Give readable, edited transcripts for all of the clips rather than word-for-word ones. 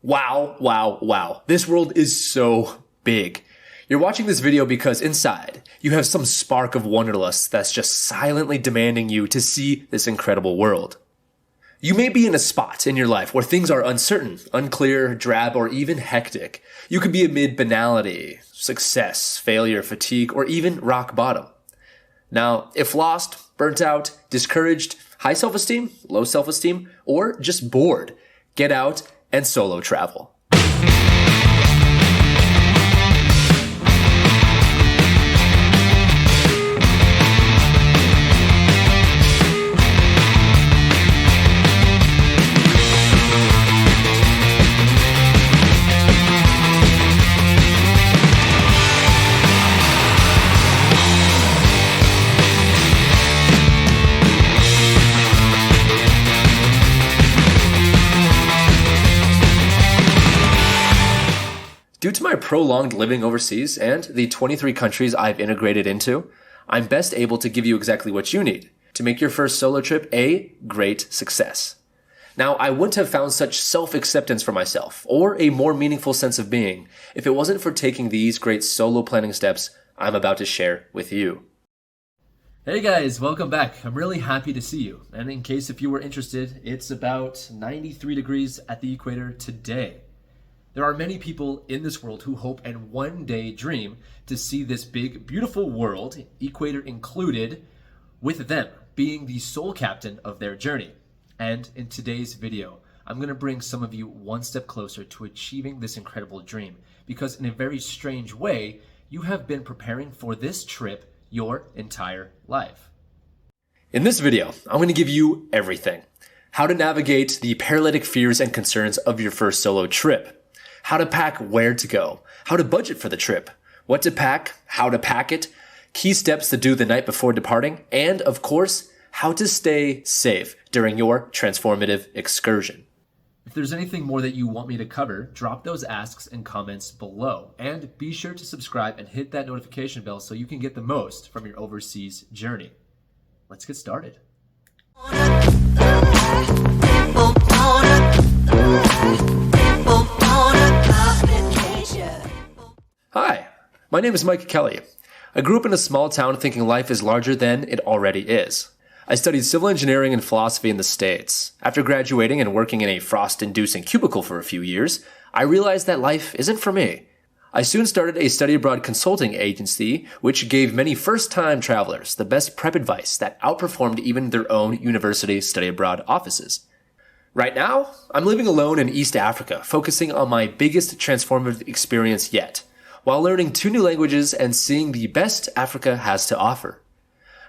Wow, wow, wow. This world is so big. You're watching this video because inside, you have some spark of wanderlust that's just silently demanding you to see this incredible world. You may be in a spot in your life where things are uncertain, unclear, drab, or even hectic. You could be amid banality, success, failure, fatigue, or even rock bottom. Now, if lost, burnt out, discouraged, high self-esteem, low self-esteem, or just bored, get out and solo travel. Due to my prolonged living overseas and the 23 countries I've integrated into, I'm best able to give you exactly what you need to make your first solo trip a great success. Now, I wouldn't have found such self-acceptance for myself or a more meaningful sense of being if it wasn't for taking these great solo planning steps I'm about to share with you. Hey guys, welcome back. I'm really happy to see you. And in case if you were interested, it's about 93 degrees at the equator today. There are many people in this world who hope and one day dream to see this big, beautiful world, equator included, with them being the sole captain of their journey. And in today's video, I'm going to bring some of you one step closer to achieving this incredible dream, because in a very strange way, you have been preparing for this trip your entire life. In this video, I'm going to give you everything. How to navigate the paralytic fears and concerns of your first solo trip. How to pack where to go, how to budget for the trip, what to pack, how to pack it, key steps to do the night before departing, and of course, how to stay safe during your transformative excursion. If there's anything more that you want me to cover, drop those asks and comments below. And be sure to subscribe and hit that notification bell so you can get the most from your overseas journey. Let's get started. Hi, my name is Mike Kelly. I grew up in a small town thinking life is larger than it already is. I studied civil engineering and philosophy in the States. After graduating and working in a frost-inducing cubicle for a few years, I realized that life isn't for me. I soon started a study abroad consulting agency, which gave many first-time travelers the best prep advice that outperformed even their own university study abroad offices. Right now, I'm living alone in East Africa, focusing on my biggest transformative experience yet, while learning 2 new languages and seeing the best Africa has to offer.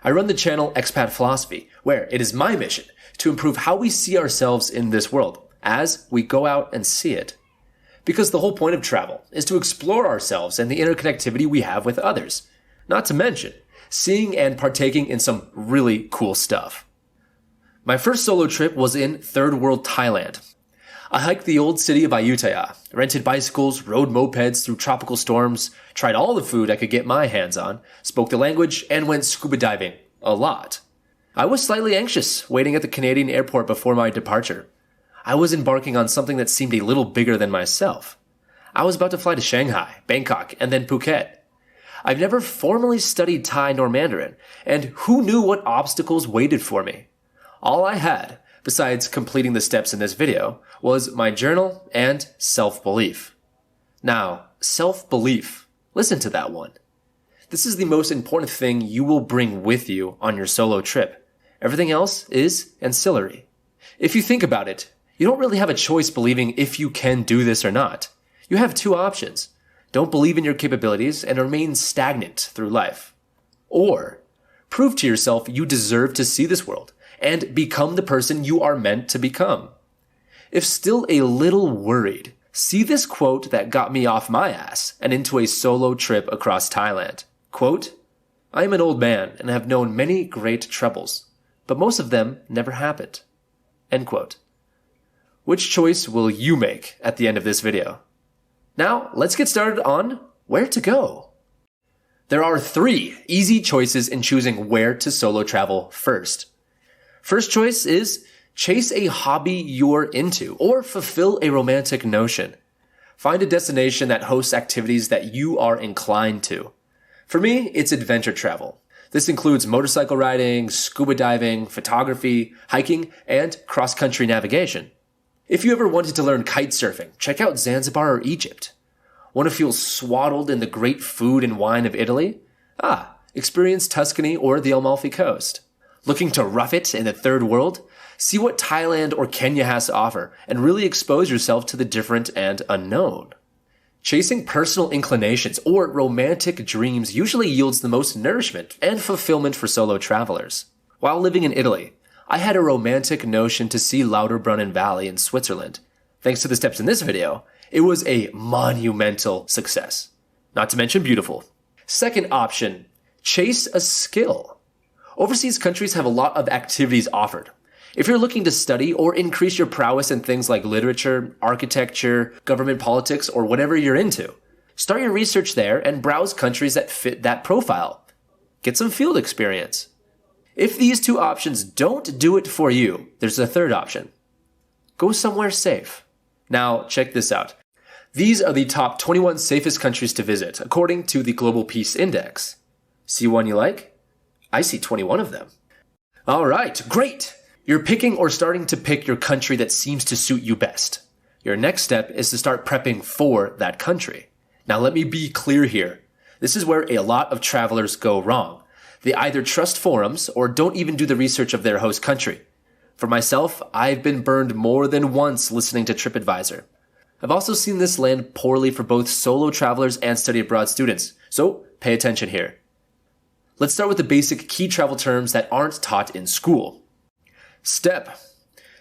I run the channel Expat Philosophy, where it is my mission to improve how we see ourselves in this world as we go out and see it. Because the whole point of travel is to explore ourselves and the interconnectivity we have with others, not to mention seeing and partaking in some really cool stuff. My first solo trip was in third world Thailand. I hiked the old city of Ayutthaya, rented bicycles, rode mopeds through tropical storms, tried all the food I could get my hands on, spoke the language, and went scuba diving a lot. I was slightly anxious waiting at the Canadian airport before my departure. I was embarking on something that seemed a little bigger than myself. I was about to fly to Shanghai, Bangkok, and then Phuket. I've never formally studied Thai nor Mandarin, and who knew what obstacles waited for me? All I had, besides completing the steps in this video, was my journal and self-belief. Now, self-belief. Listen to that one. This is the most important thing you will bring with you on your solo trip. Everything else is ancillary. If you think about it, you don't really have a choice believing if you can do this or not. You have 2 options. Don't believe in your capabilities and remain stagnant through life. Or prove to yourself you deserve to see this world and become the person you are meant to become. If still a little worried, see this quote that got me off my ass and into a solo trip across Thailand. Quote, "I am an old man and have known many great troubles, but most of them never happened." End quote. Which choice will you make at the end of this video? Now, let's get started on where to go. There are 3 easy choices in choosing where to solo travel first. First choice is Chase a hobby you're into, or fulfill a romantic notion. Find a destination that hosts activities that you are inclined to. For me, it's adventure travel. This includes motorcycle riding, scuba diving, photography, hiking, and cross-country navigation. If you ever wanted to learn kite surfing, check out Zanzibar or Egypt. Want to feel swaddled in the great food and wine of Italy? Experience Tuscany or the Amalfi Coast. Looking to rough it in the third world? See what Thailand or Kenya has to offer and really expose yourself to the different and unknown. Chasing personal inclinations or romantic dreams usually yields the most nourishment and fulfillment for solo travelers. While living in Italy, I had a romantic notion to see Lauterbrunnen Valley in Switzerland. Thanks to the steps in this video, it was a monumental success. Not to mention beautiful. Second option, chase a skill. Overseas countries have a lot of activities offered. If you're looking to study or increase your prowess in things like literature, architecture, government politics, or whatever you're into, start your research there and browse countries that fit that profile. Get some field experience. If these two options don't do it for you, there's a third option. Go somewhere safe. Now, check this out. These are the top 21 safest countries to visit, according to the Global Peace Index. See one you like? I see 21 of them. All right, great! You're picking or starting to pick your country that seems to suit you best. Your next step is to start prepping for that country. Now let me be clear here. This is where a lot of travelers go wrong. They either trust forums or don't even do the research of their host country. For myself, I've been burned more than once listening to TripAdvisor. I've also seen this land poorly for both solo travelers and study abroad students, so pay attention here. Let's start with the basic key travel terms that aren't taught in school. STEP.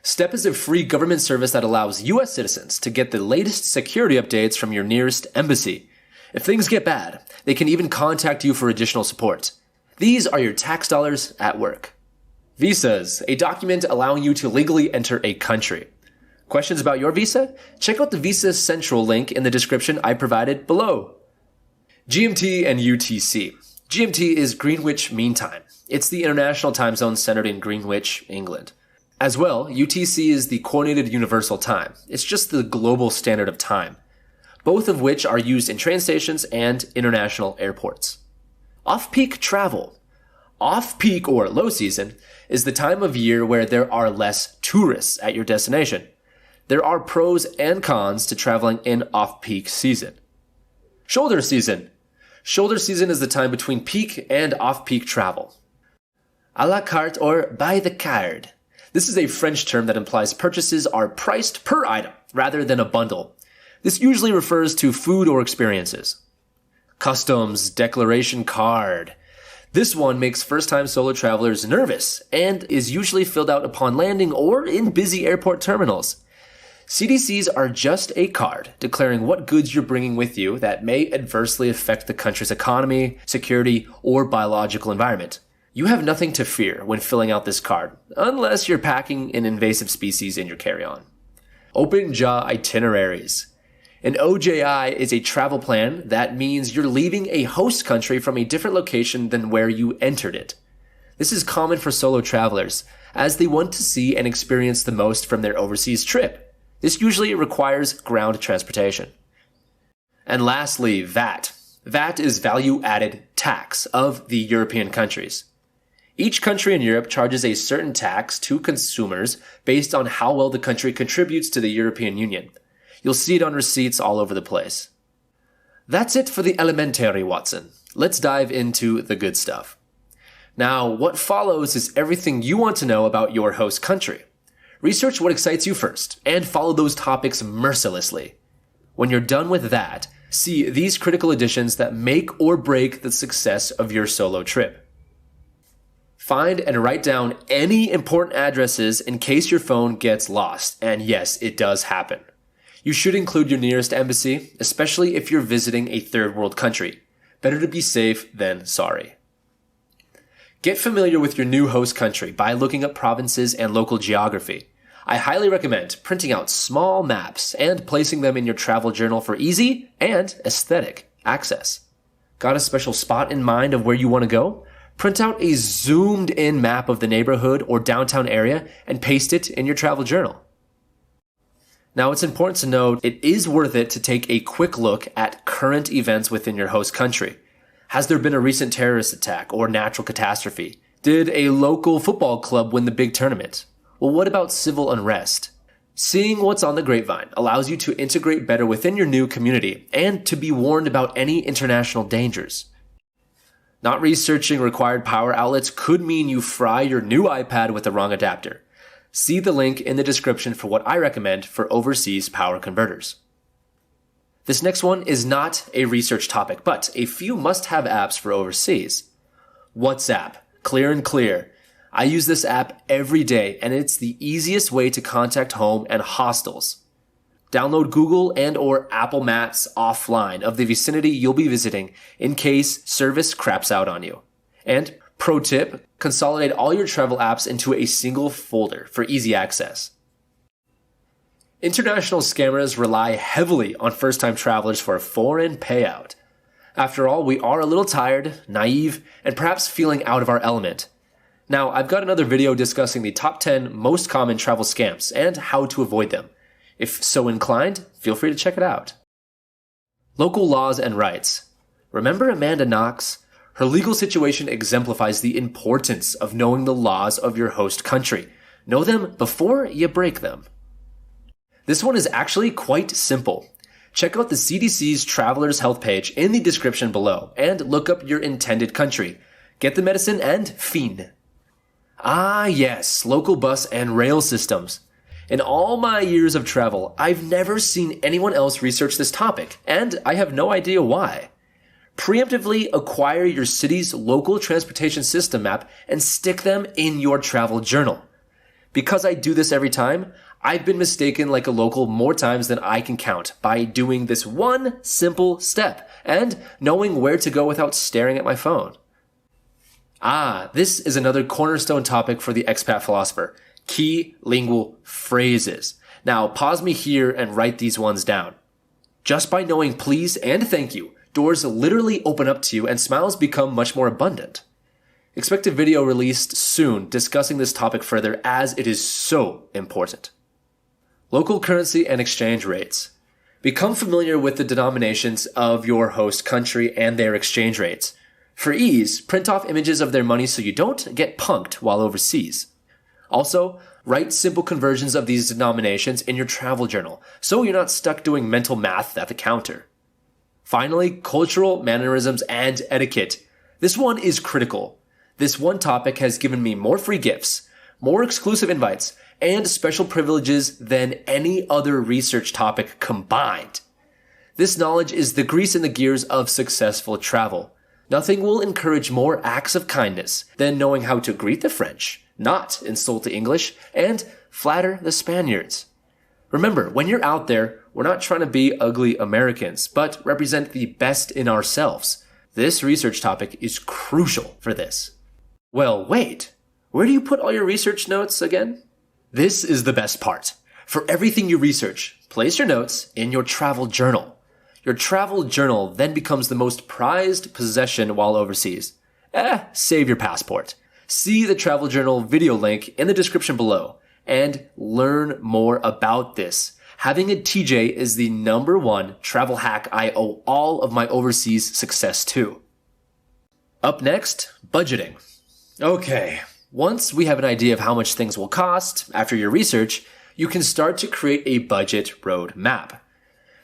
STEP is a free government service that allows U.S. citizens to get the latest security updates from your nearest embassy. If things get bad, they can even contact you for additional support. These are your tax dollars at work. Visas, a document allowing you to legally enter a country. Questions about your visa? Check out the Visa Central link in the description I provided below. GMT and UTC. GMT is Greenwich Mean Time. It's the international time zone centered in Greenwich, England. As well, UTC is the Coordinated Universal Time. It's just the global standard of time, both of which are used in train stations and international airports. Off-peak travel. Off-peak or low season is the time of year where there are less tourists at your destination. There are pros and cons to traveling in off-peak season. Shoulder season. Shoulder season is the time between peak and off-peak travel. A la carte or by the card. This is a French term that implies purchases are priced per item rather than a bundle. This usually refers to food or experiences. Customs declaration card. This one makes first-time solo travelers nervous and is usually filled out upon landing or in busy airport terminals. CDCs are just a card declaring what goods you're bringing with you that may adversely affect the country's economy, security, or biological environment. You have nothing to fear when filling out this card, unless you're packing an invasive species in your carry-on. Open jaw itineraries. An OJI is a travel plan that means you're leaving a host country from a different location than where you entered it. This is common for solo travelers, as they want to see and experience the most from their overseas trip. This usually requires ground transportation. And lastly, VAT. VAT is value-added tax of the European countries. Each country in Europe charges a certain tax to consumers based on how well the country contributes to the European Union. You'll see it on receipts all over the place. That's it for the elementary, Watson. Let's dive into the good stuff. Now, what follows is everything you want to know about your host country. Research what excites you first, and follow those topics mercilessly. When you're done with that, see these critical additions that make or break the success of your solo trip. Find and write down any important addresses in case your phone gets lost, and yes, it does happen. You should include your nearest embassy, especially if you're visiting a third world country. Better to be safe than sorry. Get familiar with your new host country by looking up provinces and local geography. I highly recommend printing out small maps and placing them in your travel journal for easy and aesthetic access. Got a special spot in mind of where you want to go? Print out a zoomed in map of the neighborhood or downtown area and paste it in your travel journal. Now, it's important to note it is worth it to take a quick look at current events within your host country. Has there been a recent terrorist attack or natural catastrophe? Did a local football club win the big tournament? Well, what about civil unrest? Seeing what's on the grapevine allows you to integrate better within your new community and to be warned about any international dangers. Not researching required power outlets could mean you fry your new iPad with the wrong adapter. See the link in the description for what I recommend for overseas power converters. This next one is not a research topic, but a few must-have apps for overseas. WhatsApp, clear and clear. I use this app every day, and it's the easiest way to contact home and hostels. Download Google and or Apple Maps offline of the vicinity you'll be visiting in case service craps out on you. And pro tip, consolidate all your travel apps into a single folder for easy access. International scammers rely heavily on first-time travelers for a foreign payout. After all, we are a little tired, naive, and perhaps feeling out of our element. Now, I've got another video discussing the top 10 most common travel scams and how to avoid them. If so inclined, feel free to check it out. Local laws and rights. Remember Amanda Knox? Her legal situation exemplifies the importance of knowing the laws of your host country. Know them before you break them. This one is actually quite simple. Check out the CDC's Traveler's Health page in the description below and look up your intended country. Get the medicine and fin. Ah yes, local bus and rail systems. In all my years of travel, I've never seen anyone else research this topic, and I have no idea why. Preemptively acquire your city's local transportation system map and stick them in your travel journal. Because I do this every time, I've been mistaken like a local more times than I can count by doing this one simple step and knowing where to go without staring at my phone. This is another cornerstone topic for the expat philosopher. Key lingual phrases. Now pause me here and write these ones down. Just by knowing please and thank you, doors literally open up to you and smiles become much more abundant. Expect a video released soon discussing this topic further as it is so important. Local currency and exchange rates. Become familiar with the denominations of your host country and their exchange rates. For ease, print off images of their money so you don't get punked while overseas. Also, write simple conversions of these denominations in your travel journal so you're not stuck doing mental math at the counter. Finally, cultural mannerisms and etiquette. This one is critical. This one topic has given me more free gifts, more exclusive invites, and special privileges than any other research topic combined. This knowledge is the grease in the gears of successful travel. Nothing will encourage more acts of kindness than knowing how to greet the French, not insult the English, and flatter the Spaniards. Remember, when you're out there, we're not trying to be ugly Americans, but represent the best in ourselves. This research topic is crucial for this. Well, wait, where do you put all your research notes again? This is the best part. For everything you research, place your notes in your travel journal. Your travel journal then becomes the most prized possession while overseas. Save your passport. See the travel journal video link in the description below and learn more about this. Having a TJ is the #1 travel hack I owe all of my overseas success to. Up next, budgeting. Okay, once we have an idea of how much things will cost after your research, you can start to create a budget road map.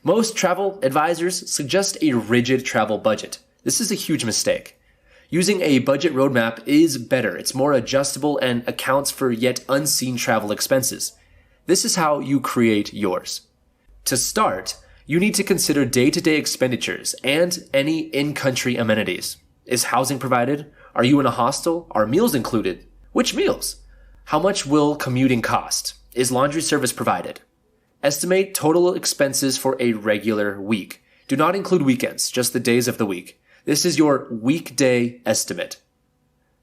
Most travel advisors suggest a rigid travel budget. This is a huge mistake. Using a budget roadmap is better. It's more adjustable and accounts for yet unseen travel expenses. This is how you create yours. To start, you need to consider day-to-day expenditures and any in-country amenities. Is housing provided? Are you in a hostel? Are meals included? Which meals? How much will commuting cost? Is laundry service provided? Estimate total expenses for a regular week. Do not include weekends, just the days of the week. This is your weekday estimate.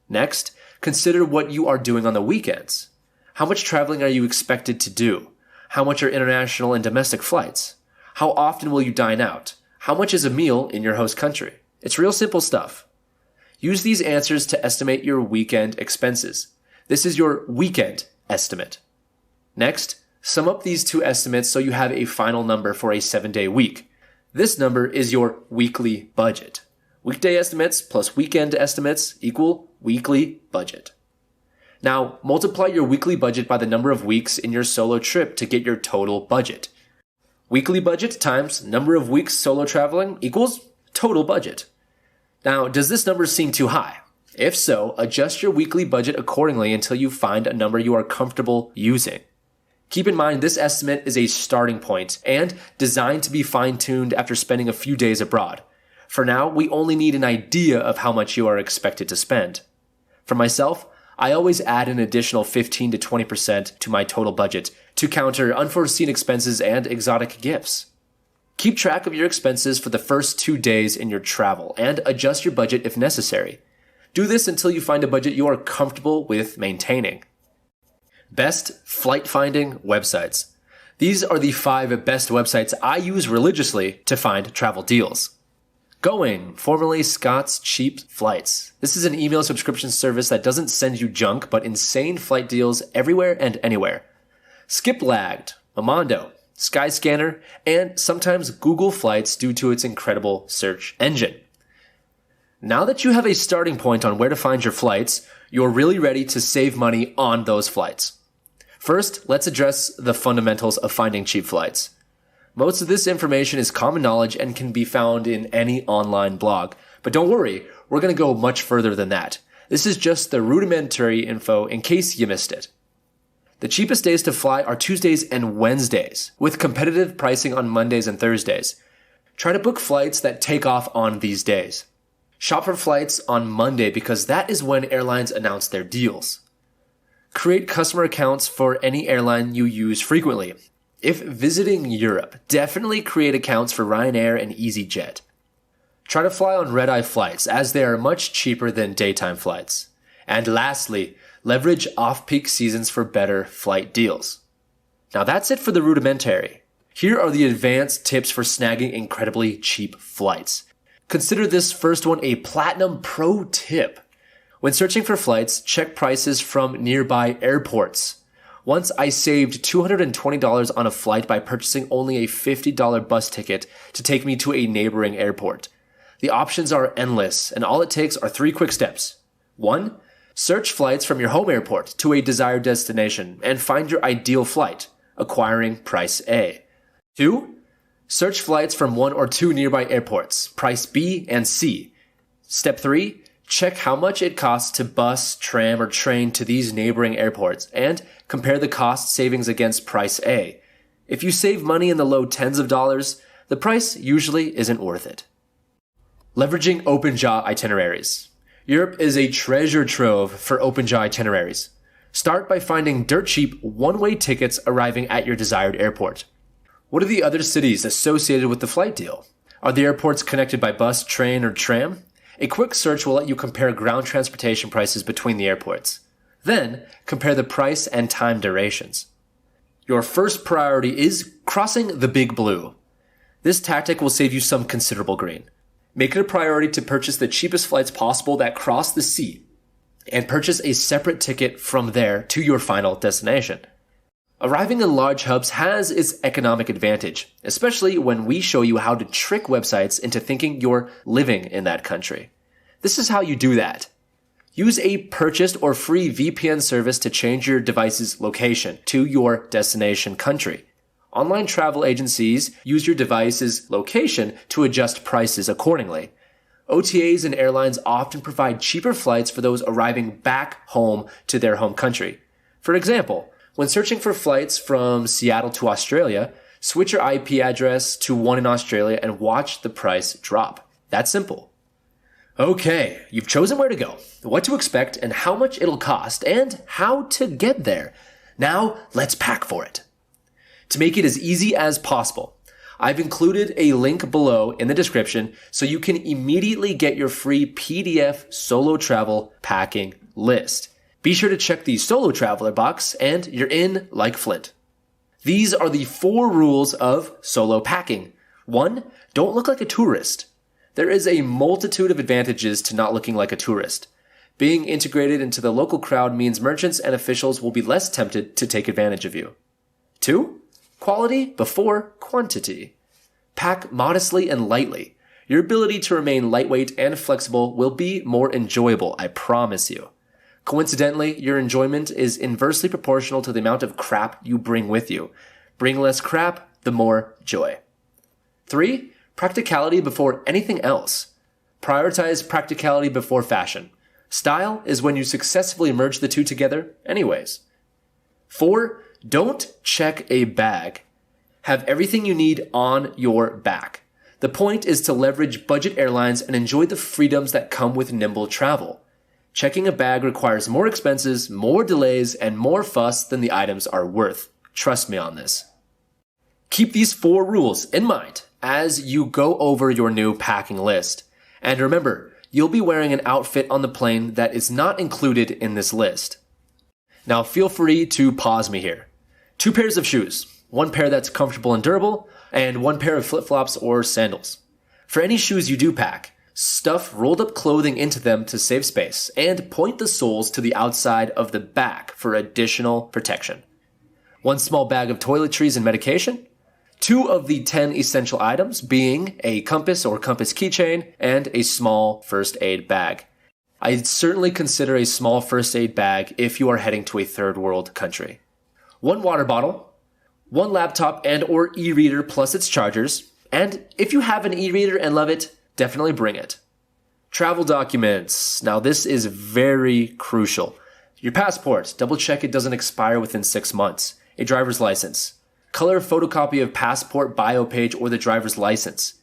Next, consider what you are doing on the weekends. How much traveling are you expected to do? How much are international and domestic flights? How often will you dine out? How much is a meal in your host country? It's real simple stuff. Use these answers to estimate your weekend expenses. This is your weekend estimate. Next, sum up these two estimates so you have a final number for a 7-day week. This number is your weekly budget. Weekday estimates plus weekend estimates equal weekly budget. Now, multiply your weekly budget by the number of weeks in your solo trip to get your total budget. Weekly budget times number of weeks solo traveling equals total budget. Now, does this number seem too high? If so, adjust your weekly budget accordingly until you find a number you are comfortable using. Keep in mind this estimate is a starting point and designed to be fine-tuned after spending a few days abroad. For now, we only need an idea of how much you are expected to spend. For myself, I always add an additional 15 to 20% to my total budget to counter unforeseen expenses and exotic gifts. Keep track of your expenses for the first 2 days in your travel and adjust your budget if necessary. Do this until you find a budget you are comfortable with maintaining. Best flight finding websites. These are the 5 best websites I use religiously to find travel deals. Going, formerly Scott's Cheap Flights. This is an email subscription service that doesn't send you junk, but insane flight deals everywhere and anywhere. Skiplagged, Momondo, Skyscanner, and sometimes Google Flights due to its incredible search engine. Now that you have a starting point on where to find your flights, you're really ready to save money on those flights. First, let's address the fundamentals of finding cheap flights. Most of this information is common knowledge and can be found in any online blog. But don't worry, we're going to go much further than that. This is just the rudimentary info in case you missed it. The cheapest days to fly are Tuesdays and Wednesdays, with competitive pricing on Mondays and Thursdays. Try to book flights that take off on these days. Shop for flights on Monday because that is when airlines announce their deals. Create customer accounts for any airline you use frequently. If visiting Europe, definitely create accounts for Ryanair and EasyJet. Try to fly on red-eye flights as they are much cheaper than daytime flights. And lastly, leverage off-peak seasons for better flight deals. Now that's it for the rudimentary. Here are the advanced tips for snagging incredibly cheap flights. Consider this first one a platinum pro tip. When searching for flights, check prices from nearby airports. Once I saved $220 on a flight by purchasing only a $50 bus ticket to take me to a neighboring airport. The options are endless, and all it takes are 3 quick steps. 1. Search flights from your home airport to a desired destination and find your ideal flight, acquiring price A. 2. Search flights from 1 or 2 nearby airports, price B and C. Step 3. Check how much it costs to bus, tram, or train to these neighboring airports and compare the cost savings against price A. If you save money in the low tens of dollars, the price usually isn't worth it. Leveraging open-jaw itineraries. Europe is a treasure trove for open-jaw itineraries. Start by finding dirt cheap one-way tickets arriving at your desired airport. What are the other cities associated with the flight deal? Are the airports connected by bus, train, or tram? A quick search will let you compare ground transportation prices between the airports. Then, compare the price and time durations. Your first priority is crossing the Big Blue. This tactic will save you some considerable green. Make it a priority to purchase the cheapest flights possible that cross the sea, and purchase a separate ticket from there to your final destination. Arriving in large hubs has its economic advantage, especially when we show you how to trick websites into thinking you're living in that country. This is how you do that. Use a purchased or free VPN service to change your device's location to your destination country. Online travel agencies use your device's location to adjust prices accordingly. OTAs and airlines often provide cheaper flights for those arriving back home to their home country. For example, when searching for flights from Seattle to Australia, switch your IP address to one in Australia and watch the price drop. That's simple. Okay, you've chosen where to go, what to expect, and how much it'll cost, and how to get there. Now, let's pack for it. To make it as easy as possible, I've included a link below in the description so you can immediately get your free PDF solo travel packing list. Be sure to check the solo traveler box and you're in like Flint. These are the 4 rules of solo packing. 1. Don't look like a tourist. There is a multitude of advantages to not looking like a tourist. Being integrated into the local crowd means merchants and officials will be less tempted to take advantage of you. 2. Quality before quantity. Pack modestly and lightly. Your ability to remain lightweight and flexible will be more enjoyable, I promise you. Coincidentally, your enjoyment is inversely proportional to the amount of crap you bring with you. Bring less crap, the more joy. 3. Practicality before anything else. Prioritize practicality before fashion. Style is when you successfully merge the two together anyways. 4. Don't check a bag. Have everything you need on your back. The point is to leverage budget airlines and enjoy the freedoms that come with nimble travel. Checking a bag requires more expenses, more delays, and more fuss than the items are worth. Trust me on this. Keep these 4 rules in mind as you go over your new packing list. And remember, you'll be wearing an outfit on the plane that is not included in this list. Now feel free to pause me here. 2 pairs of shoes, 1 pair that's comfortable and durable, and 1 pair of flip-flops or sandals. For any shoes you do pack, stuff rolled up clothing into them to save space, and point the soles to the outside of the back for additional protection. 1 small bag of toiletries and medication, 2 of the 10 essential items being a compass or compass keychain and a small first aid bag. I'd certainly consider a small first aid bag if you are heading to a third world country. 1 water bottle, 1 laptop and or e-reader plus its chargers, and if you have an e-reader and love it, definitely bring it. Travel documents. Now this is very crucial. Your passport, double check it doesn't expire within 6 months. A driver's license. Color photocopy of passport bio page or the driver's license.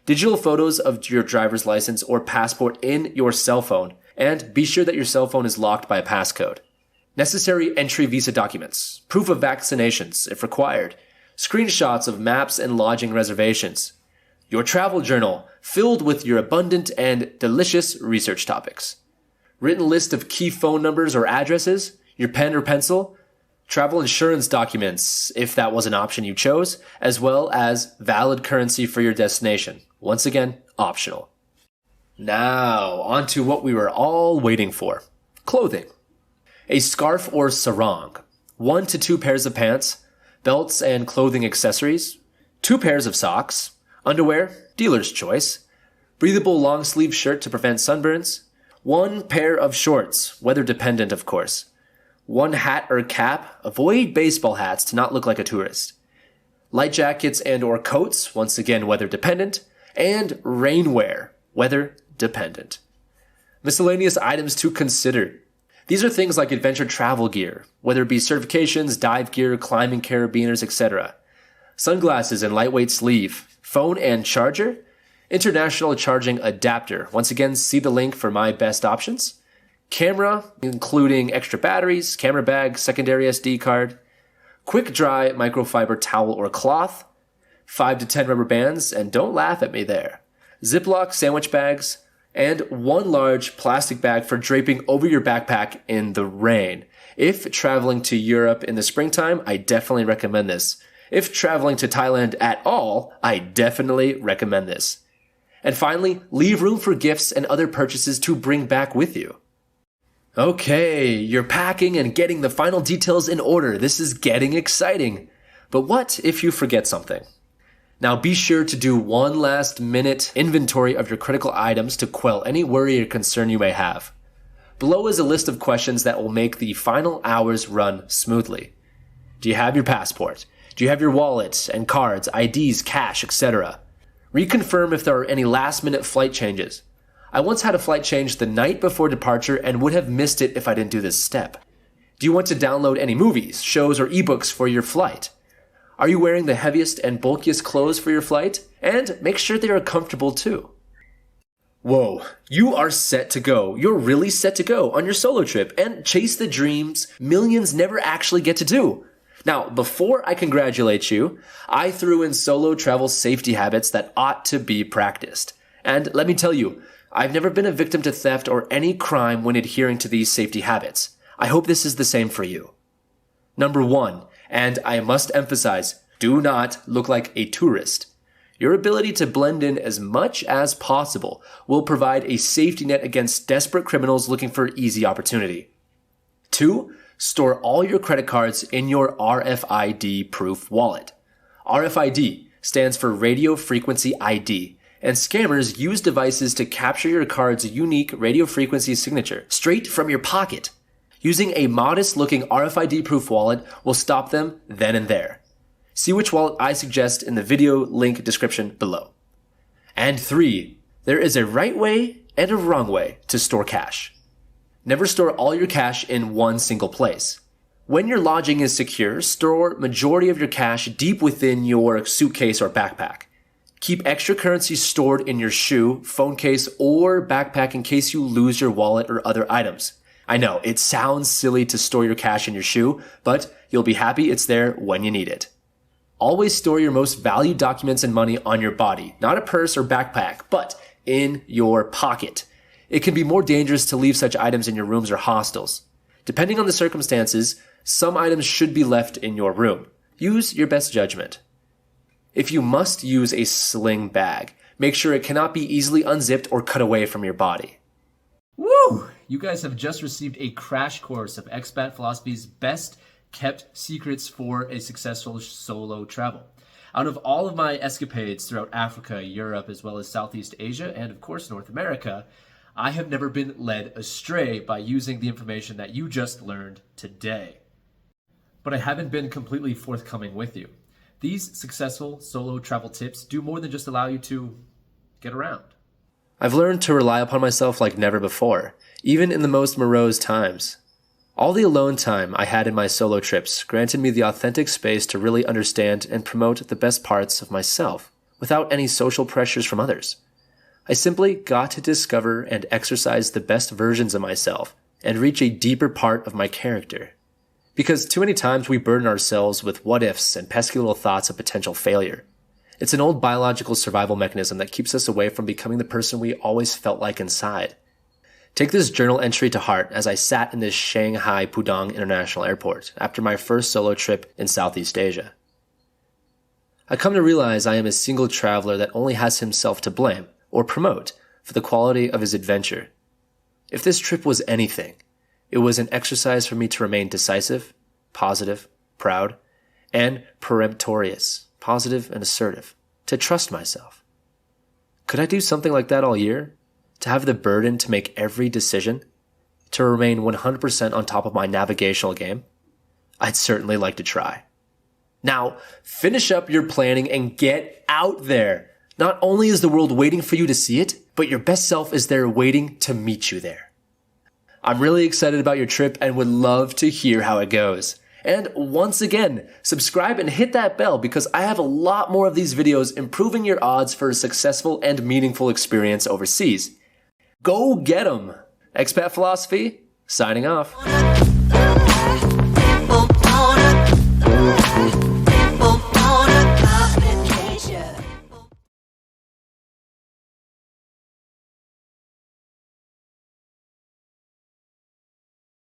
Digital photos of your driver's license or passport in your cell phone, and be sure that your cell phone is locked by a passcode. Necessary entry visa documents, proof of vaccinations if required, screenshots of maps and lodging reservations. Your travel journal, filled with your abundant and delicious research topics. Written list of key phone numbers or addresses, your pen or pencil, travel insurance documents, if that was an option you chose, as well as valid currency for your destination. Once again, optional. Now, on to what we were all waiting for. Clothing. A scarf or sarong, 1 to 2 pairs of pants, belts and clothing accessories, 2 pairs of socks, underwear, dealer's choice, breathable long sleeve shirt to prevent sunburns, 1 pair of shorts, weather dependent of course, 1 hat or cap, avoid baseball hats to not look like a tourist, light jackets and or coats, once again weather dependent, and rainwear, weather dependent. Miscellaneous items to consider. These are things like adventure travel gear, whether it be certifications, dive gear, climbing carabiners, etc. Sunglasses and lightweight sleeve, phone and charger, international charging adapter. Once again, see the link for my best options. Camera, including extra batteries, camera bag, secondary SD card, quick dry microfiber towel or cloth, 5 to 10 rubber bands, and don't laugh at me there, Ziploc sandwich bags, and 1 large plastic bag for draping over your backpack in the rain. If traveling to Europe in the springtime, I definitely recommend this. If traveling to Thailand at all, I definitely recommend this. And finally, leave room for gifts and other purchases to bring back with you. Okay, you're packing and getting the final details in order. This is getting exciting. But what if you forget something? Now be sure to do 1 last minute inventory of your critical items to quell any worry or concern you may have. Below is a list of questions that will make the final hours run smoothly. Do you have your passport? Do you have your wallet and cards, IDs, cash, etc.? Reconfirm if there are any last minute flight changes. I once had a flight change the night before departure and would have missed it if I didn't do this step. Do you want to download any movies, shows, or ebooks for your flight? Are you wearing the heaviest and bulkiest clothes for your flight? And make sure they are comfortable too. Whoa, you are set to go. You're really set to go on your solo trip and chase the dreams millions never actually get to do. Now, before I congratulate you, I threw in solo travel safety habits that ought to be practiced. And let me tell you, I've never been a victim to theft or any crime when adhering to these safety habits. I hope this is the same for you. Number 1, and I must emphasize, do not look like a tourist. Your ability to blend in as much as possible will provide a safety net against desperate criminals looking for easy opportunity. 2. Store all your credit cards in your RFID-proof wallet. RFID stands for Radio Frequency ID, and scammers use devices to capture your card's unique radio frequency signature straight from your pocket. Using a modest-looking RFID-proof wallet will stop them then and there. See which wallet I suggest in the video link description below. And 3. There is a right way and a wrong way to store cash. Never store all your cash in one single place. When your lodging is secure, store majority of your cash deep within your suitcase or backpack. Keep extra currency stored in your shoe, phone case, or backpack in case you lose your wallet or other items. I know, it sounds silly to store your cash in your shoe, but you'll be happy it's there when you need it. Always store your most valued documents and money on your body, not a purse or backpack, but in your pocket. It can be more dangerous to leave such items in your rooms or hostels. Depending on the circumstances, some items should be left in your room. Use your best judgment. If you must use a sling bag, make sure it cannot be easily unzipped or cut away from your body. Woo! You guys have just received a crash course of Expat Philosophy's best kept secrets for a successful solo travel. Out of all of my escapades throughout Africa, Europe, as well as Southeast Asia, and of course North America, I have never been led astray by using the information that you just learned today. But I haven't been completely forthcoming with you. These successful solo travel tips do more than just allow you to get around. I've learned to rely upon myself like never before, even in the most morose times. All the alone time I had in my solo trips granted me the authentic space to really understand and promote the best parts of myself without any social pressures from others. I simply got to discover and exercise the best versions of myself and reach a deeper part of my character. Because too many times we burden ourselves with what-ifs and pesky little thoughts of potential failure. It's an old biological survival mechanism that keeps us away from becoming the person we always felt like inside. Take this journal entry to heart as I sat in this Shanghai Pudong International Airport after my first solo trip in Southeast Asia. I come to realize I am a single traveler that only has himself to blame or promote for the quality of his adventure. If this trip was anything, it was an exercise for me to remain decisive, positive, proud, and peremptorious, positive and assertive, to trust myself. Could I do something like that all year? To have the burden to make every decision? To remain 100% on top of my navigational game? I'd certainly like to try. Now, finish up your planning and get out there. Not only is the world waiting for you to see it, but your best self is there waiting to meet you there. I'm really excited about your trip and would love to hear how it goes. And once again, subscribe and hit that bell because I have a lot more of these videos improving your odds for a successful and meaningful experience overseas. Go get 'em! Expat Philosophy, signing off.